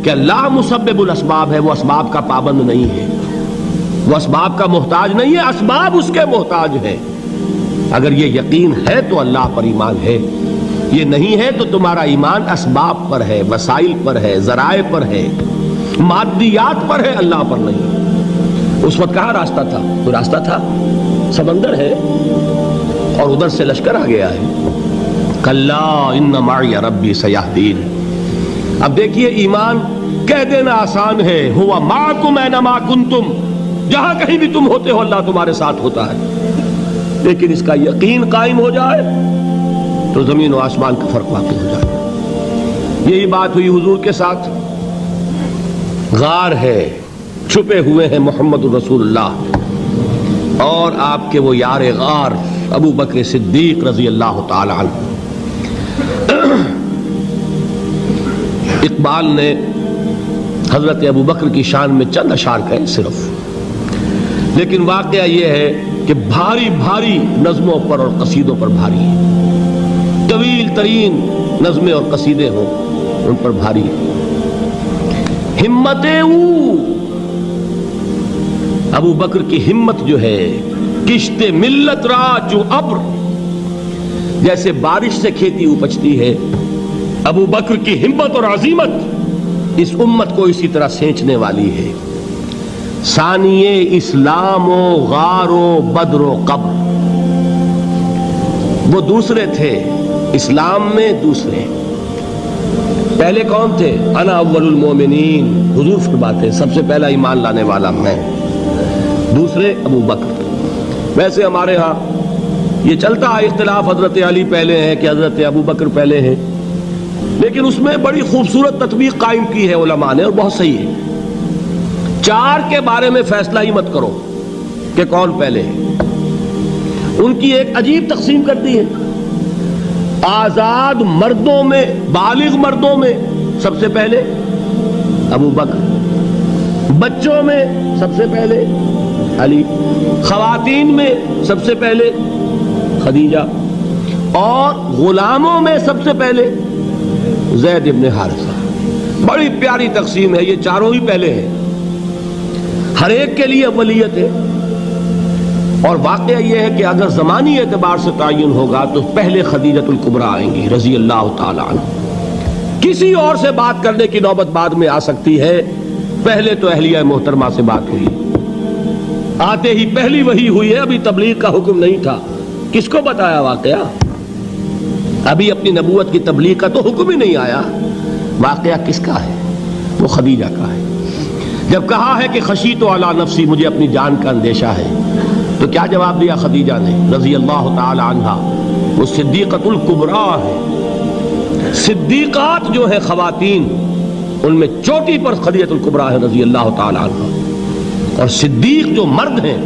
کہ اللہ مسبب الاسباب ہے، وہ اسباب کا پابند نہیں ہے، وہ اسباب کا محتاج نہیں ہے، اسباب اس کے محتاج ہیں۔ اگر یہ یقین ہے تو اللہ پر ایمان ہے، یہ نہیں ہے تو تمہارا ایمان اسباب پر ہے، وسائل پر ہے، ذرائع پر ہے، مادیات پر ہے، اللہ پر نہیں۔ اس وقت کہاں راستہ تھا؟ کوئی راستہ تھا؟ سمندر ہے اور ادھر سے لشکر آ گیا ہے۔ کلا ان معی ربی سیہدین۔ اب دیکھیے ایمان کہہ دینا آسان ہے، ہوا معکم اینما کنتم، جہاں کہیں بھی تم ہوتے ہو اللہ تمہارے ساتھ ہوتا ہے، لیکن اس کا یقین قائم ہو جائے تو زمین و آسمان کا فرق واقع ہو جائے۔ یہی بات ہوئی حضور کے ساتھ۔ غار ہے، چھپے ہوئے ہیں محمد الرسول اللہ اور آپ کے وہ یار غار ابو بکر صدیق رضی اللہ تعالی عنہ۔ اقبال نے حضرت ابو بکر کی شان میں چند اشعار کہے صرف، لیکن واقعہ یہ ہے کہ بھاری بھاری نظموں پر اور قصیدوں پر بھاری ہے، طویل ترین نظمیں اور قصیدے ہوں ان پر بھاری ہے۔ ہمت ابو بکر کی ہمت جو ہے، کشت ملت را جو ابر، جیسے بارش سے کھیتی اپجتی ہے، ابو بکر کی ہمت اور عظیمت اس امت کو اسی طرح سینچنے والی ہے۔ ثانیے اسلام و غار و بدر و قبر، وہ دوسرے تھے اسلام میں، دوسرے پہلے کون تھے؟ انا اول المومنین، حضور فرماتے ہیں سب سے پہلا ایمان لانے والا میں، دوسرے ابو بکر۔ ویسے ہمارے ہاں یہ چلتا ہے اختلاف، حضرت علی پہلے ہیں کہ حضرت ابو بکر پہلے ہیں، لیکن اس میں بڑی خوبصورت تطبیق قائم کی ہے علماء نے اور بہت صحیح ہے۔ چار کے بارے میں فیصلہ ہی مت کرو کہ کون پہلے ہے، ان کی ایک عجیب تقسیم کر دی ہے۔ آزاد مردوں میں، بالغ مردوں میں سب سے پہلے ابو بکر، بچوں میں سب سے پہلے علی، خواتین میں سب سے پہلے خدیجہ، اور غلاموں میں سب سے پہلے زید ابن حارثہ۔ بڑی پیاری تقسیم ہے، یہ چاروں ہی پہلے ہیں، ہر ایک کے لیے اولیت ہے۔ اور واقعہ یہ ہے کہ اگر زمانی اعتبار سے تعین ہوگا تو پہلے خدیجۃ الکبریٰ آئیں گی رضی اللہ تعالی عنہ، کسی اور سے بات کرنے کی نوبت بعد میں آ سکتی ہے، پہلے تو اہلیہ محترمہ سے بات ہوئی، آتے ہی پہلی وحی ہوئی ہے، ابھی تبلیغ کا حکم نہیں تھا۔ کس کو بتایا واقعہ؟ ابھی اپنی نبوت کی تبلیغ کا تو حکم ہی نہیں آیا۔ واقعہ کس کا ہے؟ وہ خدیجہ کا ہے۔ جب کہا ہے کہ خشیت علی نفسی، مجھے اپنی جان کا اندیشہ ہے، تو کیا جواب دیا خدیجہ نے رضی اللہ تعالی عنہا؟ وہ صدیقۃ الکبریٰ ہے، صدیقات جو ہے خواتین ان میں چوٹی پر خدیجۃ الکبریٰ ہے رضی اللہ تعالی عنہا، اور صدیق جو مرد ہیں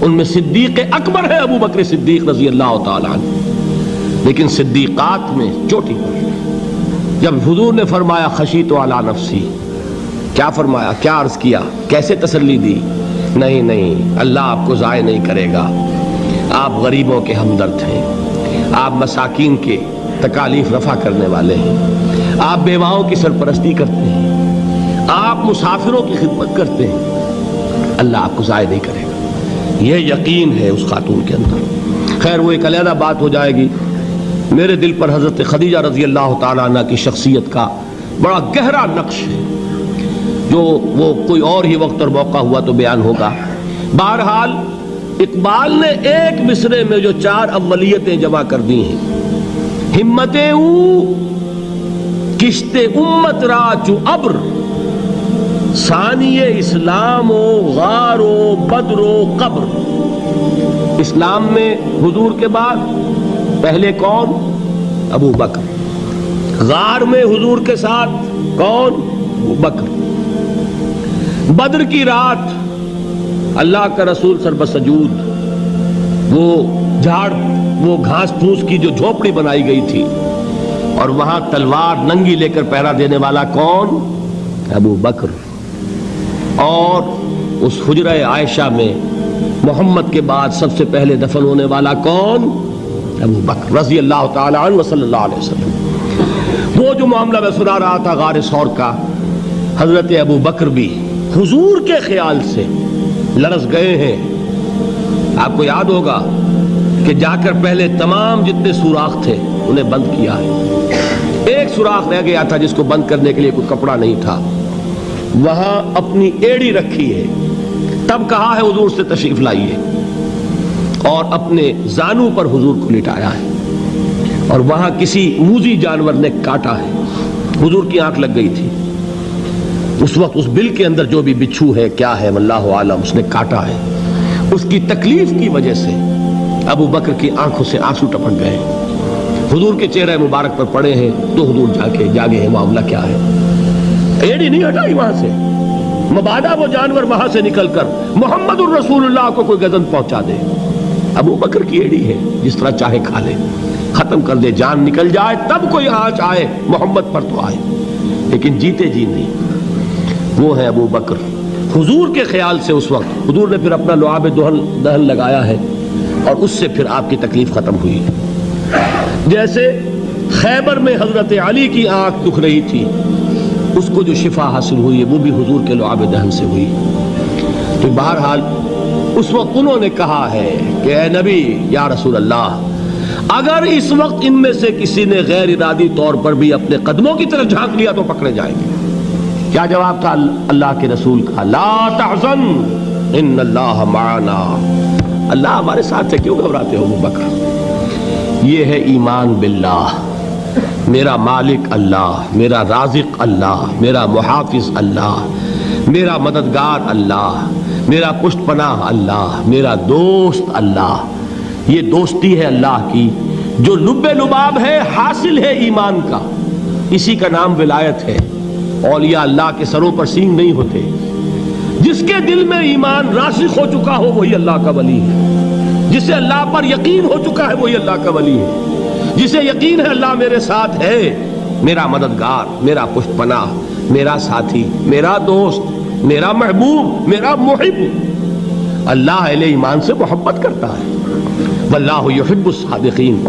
ان میں صدیق اکبر ہے ابو بکر صدیق رضی اللہ تعالی عنہ، لیکن صدیقات میں چوٹی پر۔ جب حضور نے فرمایا خشیت علی نفسی، کیا فرمایا؟ کیا عرض کیا؟ کیسے تسلی دی؟ نہیں نہیں، اللہ آپ کو ضائع نہیں کرے گا، آپ غریبوں کے ہمدرد ہیں، آپ مساکین کے تکالیف رفع کرنے والے ہیں، آپ بیواؤں کی سرپرستی کرتے ہیں، آپ مسافروں کی خدمت کرتے ہیں، اللہ آپ کو ضائع نہیں کرے گا۔ یہ یقین ہے اس خاتون کے اندر۔ خیر وہ ایک علیحدہ بات ہو جائے گی۔ میرے دل پر حضرت خدیجہ رضی اللہ تعالیٰ عنہ کی شخصیت کا بڑا گہرا نقش ہے، جو وہ کوئی اور ہی وقت اور موقع ہوا تو بیان ہوگا۔ بہرحال اقبال نے ایک مصرے میں جو چار اولیتیں جمع کر دی ہیں، ہمت او کشت امت را چو ابر، ثانی اسلام و غار و بدر و قبر۔ اسلام میں حضور کے بعد پہلے کون؟ ابو بکر۔ غار میں حضور کے ساتھ کون؟ ابو بکر۔ بدر کی رات اللہ کا رسول سربسجود وہ گھاس پھوس کی جو جھوپڑی بنائی گئی تھی، اور وہاں تلوار ننگی لے کر پہرا دینے والا کون؟ ابو بکر۔ اور اس حجرہ عائشہ میں محمد کے بعد سب سے پہلے دفن ہونے والا کون؟ ابو بکر رضی اللہ تعالی عنہ وصلی اللہ علیہ وسلم۔ وہ جو معاملہ میں سنا رہا تھا غار ثور کا، حضرت ابو بکر بھی حضور کے خیال سے لرز گئے ہیں. آپ کو یاد ہوگا کہ جا کر پہلے تمام جتنے سوراخ تھے انہیں بند کیا ہے. ایک سوراخ رہ گیا تھا جس کو بند کرنے کے لیے کوئی کپڑا نہیں تھا. وہاں اپنی ایڑی رکھی ہے. تب کہا ہے حضور سے تشریف لائیے, اور اپنے زانو پر حضور کو لٹایا ہے. اور وہاں کسی موذی جانور نے کاٹا ہے. حضور کی آنکھ لگ گئی تھی. اس وقت اس بل کے اندر جو بھی بچھو ہے کیا ہے واللہ عالم, اس نے کاٹا ہے. اس کی تکلیف کی وجہ سے ابو بکر کی آنکھوں سے آنسو ٹپک گئے. حضور کے چہرے مبارک پر پڑے ہیں تو حضور جاگے ہیں, معاملہ کیا ہے. ایڑی نہیں ہٹائی وہاں سے, مبادا وہ جانور وہاں سے نکل کر محمد الرسول اللہ کو کوئی گزن پہنچا دے. ابو بکر کی ایڑی ہے, جس طرح چاہے کھا لے, ختم کر دے, جان نکل جائے تب کوئی آنچ آئے محمد پر تو آئے, لیکن جیتے جی نہیں. وہ ہے ابو بکر حضور کے خیال سے. اس وقت حضور نے پھر اپنا لعاب دہن لگایا ہے, اور اس سے پھر آپ کی تکلیف ختم ہوئی. جیسے خیبر میں حضرت علی کی آنکھ دکھ رہی تھی, اس کو جو شفا حاصل ہوئی ہے وہ بھی حضور کے لعاب دہن سے ہوئی. تو بہرحال اس وقت انہوں نے کہا ہے کہ اے نبی یا رسول اللہ, اگر اس وقت ان میں سے کسی نے غیر ارادی طور پر بھی اپنے قدموں کی طرف جھانک لیا تو پکڑے جائیں گے. کیا جواب تھا اللہ کے رسول کا؟ لا تحزن ان اللہ معنا. اللہ ہمارے ساتھ ہے, کیوں گھبراتے ہو ابو بکر. یہ ہے ایمان باللہ, میرا مالک اللہ, میرا رازق اللہ, میرا محافظ اللہ, میرا مددگار اللہ, میرا پشت پناہ اللہ, میرا دوست اللہ. یہ دوستی ہے اللہ کی جو لب لباب ہے, حاصل ہے ایمان کا. اسی کا نام ولایت ہے. اولیاء اللہ کے سروں پر سینگ نہیں ہوتے. جس کے دل میں ایمان راسخ ہو چکا ہو وہی اللہ کا ولی ہے. جسے اللہ پر یقین ہو چکا ہے وہی اللہ کا ولی ہے. جسے یقین ہے اللہ میرے ساتھ ہے, میرا مددگار, میرا پشت پناہ, میرا ساتھی, میرا دوست, میرا محبوب, میرا محب. اللہ اہل ایمان سے محبت کرتا ہے. واللہ یحب الصادقین.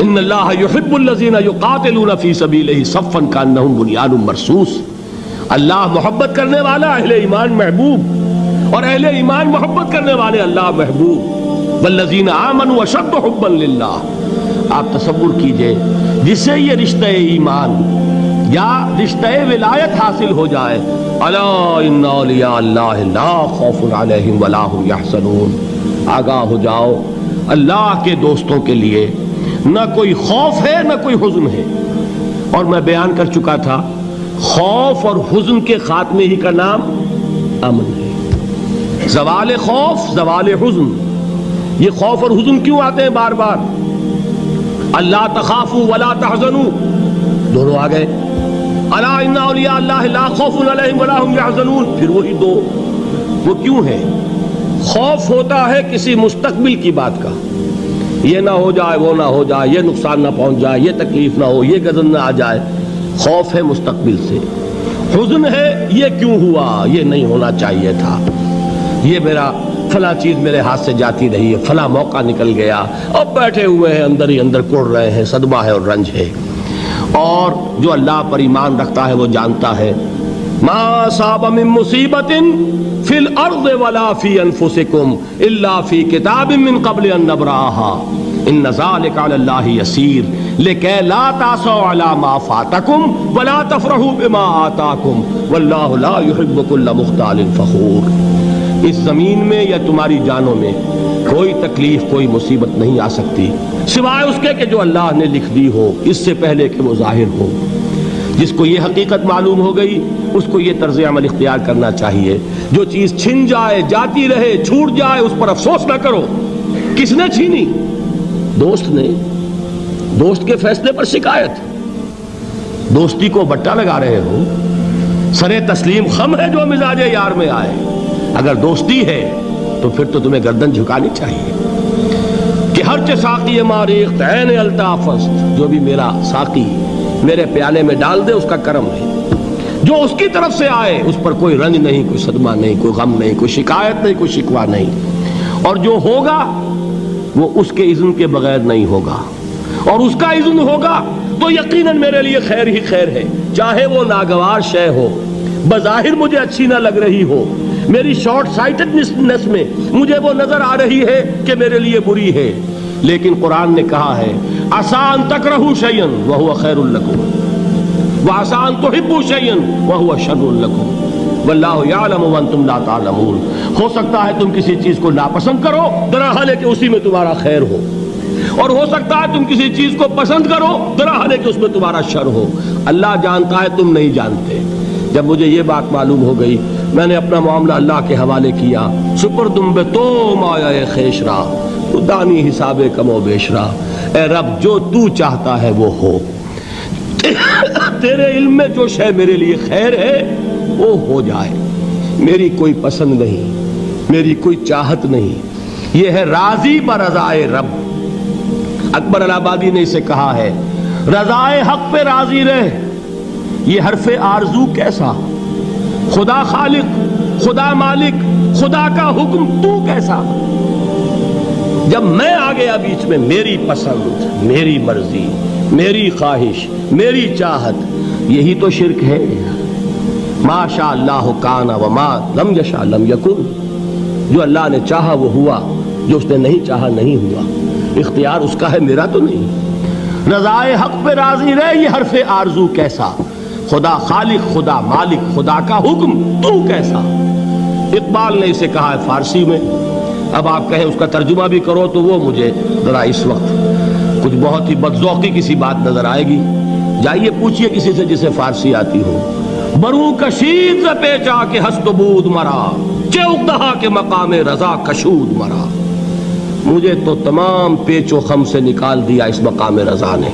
ان اللہ یحب الذین یقاتلون فی سبیلہ صفا کانہم بنیان مرصوص. اللہ محبت کرنے والا, اہل ایمان محبوب, اور اہل ایمان محبت کرنے والے اللہ محبوب. والذین آمنوا اشد حبا للہ. آپ تصور کیجئے جسے یہ رشتہ ایمان یا رشتہ ولایت حاصل ہو جائے, الا ان اولیاء اللہ لا خوف علیہم ولا هم یحزنون. آگاہ ہو جاؤ, اللہ کے دوستوں کے لیے نہ کوئی خوف ہے نہ کوئی حزن ہے. اور میں بیان کر چکا تھا, خوف اور حزن کے خاتمے ہی کا نام امن ہے. زوال خوف, زوال حزن. یہ خوف اور حزن کیوں آتے ہیں بار بار؟ اللہ تخافوا ولا تحزنوا, دونوں آ گئے. الا ان اولیاء اللہ لا خوف علیہم ولا هم یحزنون, پھر وہی دو. وہ کیوں ہے؟ خوف ہوتا ہے کسی مستقبل کی بات کا, یہ نہ ہو جائے, وہ نہ ہو جائے, یہ نقصان نہ پہنچ جائے, یہ تکلیف نہ ہو, یہ غضب نہ آ جائے. خوف ہے مستقبل سے. حزن ہے یہ کیوں ہوا, یہ نہیں ہونا چاہیے تھا, یہ میرا فلاں چیز میرے ہاتھ سے جاتی رہی ہے, فلاں موقع نکل گیا, اب بیٹھے ہوئے ہیں اندر ہی اندر کڑ رہے ہیں, صدمہ ہے اور رنج ہے. اور جو اللہ پر ایمان رکھتا ہے وہ جانتا ہے ما اصاب من مصیبت فی الارض ولا فی انفسکم الا فی کتاب من قبل ان نبرأها ان ذلک علی اللہ یسیر لکی لا تعصوا علی ما فاتکم ولا تفرحوا بما آتاکم واللہ لا یحب کل مختال فخور. اس زمین میں یا تمہاری جانوں میں کوئی تکلیف, کوئی مصیبت نہیں آ سکتی سوائے اس کے کہ جو اللہ نے لکھ دی ہو, اس سے پہلے کہ وہ ظاہر ہو. جس کو یہ حقیقت معلوم ہو گئی اس کو یہ طرز عمل اختیار کرنا چاہیے. جو چیز چھن جائے, جاتی رہے, چھوٹ جائے, اس پر افسوس نہ کرو. کس نے چھینی؟ دوست نے. دوست کے فیصلے پر شکایت. دوستی کو بٹا لگا رہے ہو, سرے تسلیم خم ہے جو مزاج یار میں آئے. اگر دوستی ہے تو پھر تو تمہیں گردن جھکانی چاہیے کہ ہر چے ساقی ماریخت عین الطافست, جو بھی میرا ساقی میرے پیالے میں ڈال دے اس کا کرم ہے. جو اس کی طرف سے آئے اس پر کوئی رنج نہیں, کوئی صدمہ نہیں, کوئی غم نہیں, کوئی شکایت نہیں, کوئی شکوہ نہیں. اور جو ہوگا وہ اس کے اذن کے بغیر نہیں ہوگا, اور اس کا اذن ہوگا تو یقیناً میرے لیے خیر ہی خیر ہے, چاہے وہ ناگوار شے ہو. بظاہر مجھے اچھی نہ لگ رہی ہو، میری شارٹ سائٹڈنس میں مجھے وہ نظر آ رہی ہے کہ میرے لیے بری ہے، لیکن قرآن نے کہا ہے عسیٰ ان تکرہوا شیئا وہو خیر لکم وعسیٰ ان تحبوا شیئا وہو شر لکم واللہ یعلم وانتم لا تعلمون۔ ہو سکتا ہے تم کسی چیز کو ناپسند کرو درحال ہے کہ اسی میں تمہارا خیر ہو، اور ہو سکتا ہے تم کسی چیز کو پسند کرو درحال ہے کہ اس میں تمہارا شر ہو۔ اللہ جانتا ہے، تم نہیں جانتے۔ جب مجھے یہ بات معلوم ہو گئی، میں نے اپنا معاملہ اللہ کے حوالے کیا۔ سپردم بے تو مایا خیش را تو دانی حساب کم و بیش را، اے رب جو تو چاہتا ہے وہ ہو، تیرے علم میں جو شے میرے لیے خیر ہے وہ ہو جائے، میری کوئی پسند نہیں، میری کوئی چاہت نہیں، یہ ہے راضی برضائے رب۔ اکبر الہ آبادی نے اسے کہا ہے رضائے حق پہ راضی رہ، یہ حرف آرزو کیسا، خدا خالق، خدا مالک، خدا کا حکم تو کیسا۔ جب میں آ گیا بیچ میں، میری پسند، میری مرضی، میری خواہش، میری چاہت، یہی تو شرک ہے۔ ما شاء اللہ کان وما لم یشاء لم یکن، جو اللہ نے چاہا وہ ہوا، جو اس نے نہیں چاہا نہیں ہوا، اختیار اس کا ہے، میرا تو نہیں۔ رضائے حق پہ راضی رہ، یہ حرف آرزو کیسا، خدا خالق، خدا مالک، خدا کا حکم تو کیسا۔ اقبال نے اسے کہا ہے فارسی میں، اب آپ کہیں اس کا ترجمہ بھی کرو تو وہ مجھے ذرا اس وقت کچھ بہت ہی بدذوقی کسی بات نظر آئے گی۔ جائیے پوچھئے کسی سے جسے فارسی آتی ہو۔ برو کشید ز پیچا کے ہست و بود مرا، چے اقدہا کے مقام رضا کشود مرا۔ مجھے تو تمام پیچ و خم سے نکال دیا اس مقام رضا نے،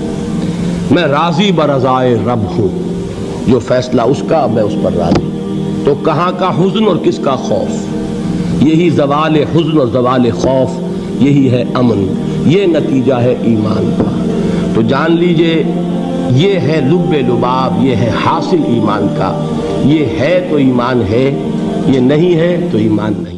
میں راضی برضائے رب ہوں، جو فیصلہ اس کا میں اس پر راضی۔ تو کہاں کا حزن اور کس کا خوف، یہی زوال حزن اور زوال خوف، یہی ہے امن، یہ نتیجہ ہے ایمان کا۔ تو جان لیجئے یہ ہے لب لباب، یہ ہے حاصل ایمان کا، یہ ہے تو ایمان ہے، یہ نہیں ہے تو ایمان نہیں۔